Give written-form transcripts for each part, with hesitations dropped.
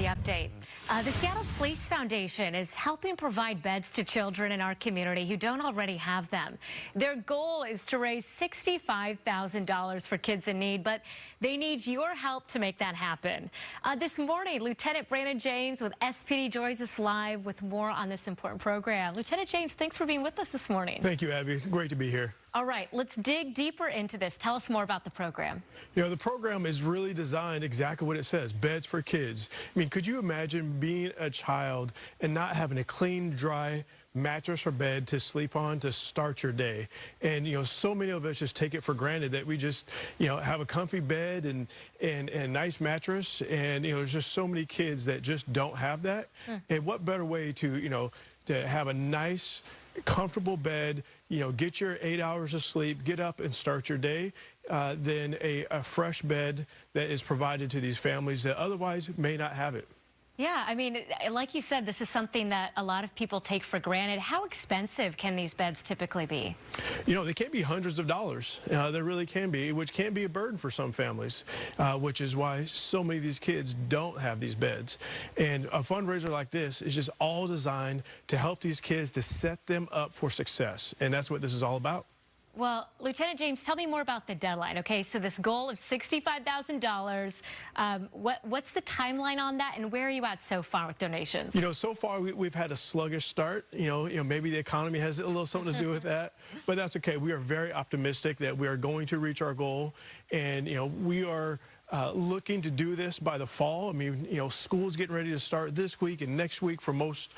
the update. The Seattle Police Foundation is helping provide beds to children in our community who don't already have them. Their goal is to raise $65,000 for kids in need, but they need your help to make that happen. This morning, Lieutenant Brandon James with SPD joins us live with more on this important program. Lieutenant James, thanks for being with us this morning. Thank you, Abby. It's great to be here. All right, let's dig deeper into this. Tell us more about the program. You know, the program is really designed exactly what it says, beds for kids. I mean, could you imagine being a child and not having a clean, dry mattress or bed to sleep on to start your day? And, you know, so many of us just take it for granted that we just, you know, have a comfy bed and a nice mattress. And, you know, there's just so many kids that just don't have that. And what better way to, you know, to have a nice, comfortable bed, you know, get your 8 hours of sleep, get up and start your day, than a fresh bed that is provided to these families that otherwise may not have it. Yeah, I mean, like you said, this is something that a lot of people take for granted. How expensive can these beds typically be? You know, they can be hundreds of dollars. They really can be, which can be a burden for some families, which is why so many of these kids don't have these beds. And a fundraiser like this is just all designed to help these kids to set them up for success. And that's what this is all about. Well, Lieutenant James, tell me more about the deadline. Okay, so this goal of $65,000, what's the timeline on that, and where are you at so far with donations? You know, so far we've had a sluggish start. You know, maybe the economy has a little something to do with that, but that's okay. We are very optimistic that we are going to reach our goal, and you know, we are looking to do this by the fall. I mean, you know, school's getting ready to start this week and next week for most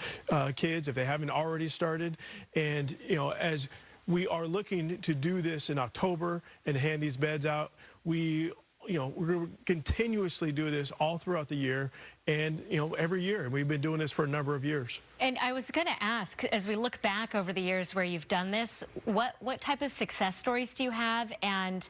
kids if they haven't already started, and you know, as we are looking to do this in October and hand these beds out. We're going to continuously do this all throughout the year and, you know, every year. And we've been doing this for a number of years. And I was going to ask, as we look back over the years where you've done this, what type of success stories do you have? And,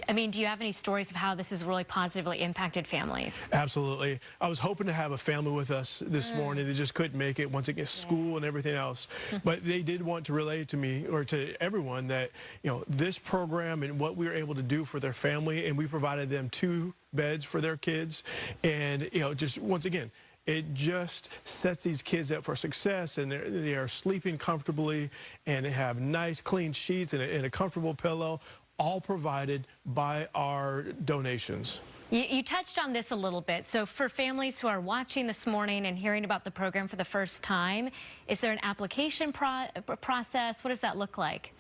I mean, do you have any stories of how this has really positively impacted families? Absolutely. I was hoping to have a family with us this morning. They just couldn't make it once it gets school and everything else. But they did want to relay to me or to everyone that, you know, this program and what we were able to do for their family, and we provided them 2 beds for their kids. And, you know, just once again, it just sets these kids up for success, and they are sleeping comfortably and they have nice clean sheets and a comfortable pillow, all provided by our donations. You touched on this a little bit. So for families who are watching this morning and hearing about the program for the first time, is there an application process? What does that look like?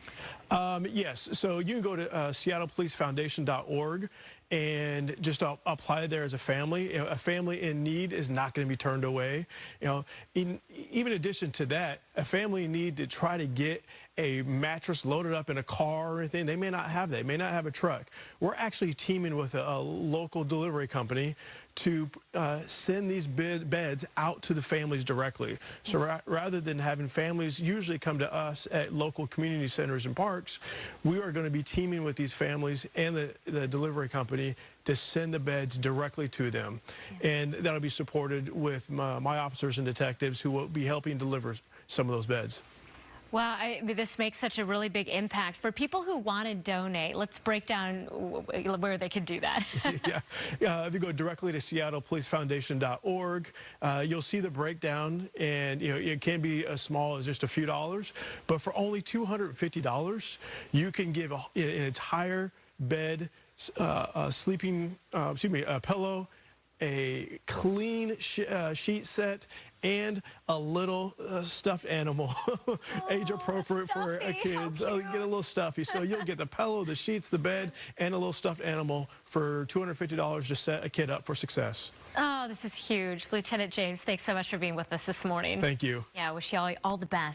Yes. So you can go to seattlepolicefoundation.org and just apply there as a family. You know, a family in need is not going to be turned away. You know, even in addition to that, a family in need to try to get a mattress loaded up in a car or anything, they may not have that. They may not have a truck. We're actually teaming with a local delivery company to send these beds out to the families directly. So rather than having families usually come to us at local community centers and parks, we are going to be teaming with these families and the delivery company to send the beds directly to them. And that'll be supported with my officers and detectives who will be helping deliver some of those beds. Wow, this makes such a really big impact. For people who want to donate, let's break down where they can do that. Yeah. If you go directly to seattlepolicefoundation.org, you'll see the breakdown, and you know, it can be as small as just a few dollars, but for only $250, you can give an entire bed, a pillow, a clean sheet set, and a little stuffed animal, age appropriate for kids. Get a little stuffy. So you'll get the pillow, the sheets, the bed, and a little stuffed animal for $250 to set a kid up for success. Oh, this is huge. Lieutenant James, thanks so much for being with us this morning. Thank you. Yeah, I wish you all the best.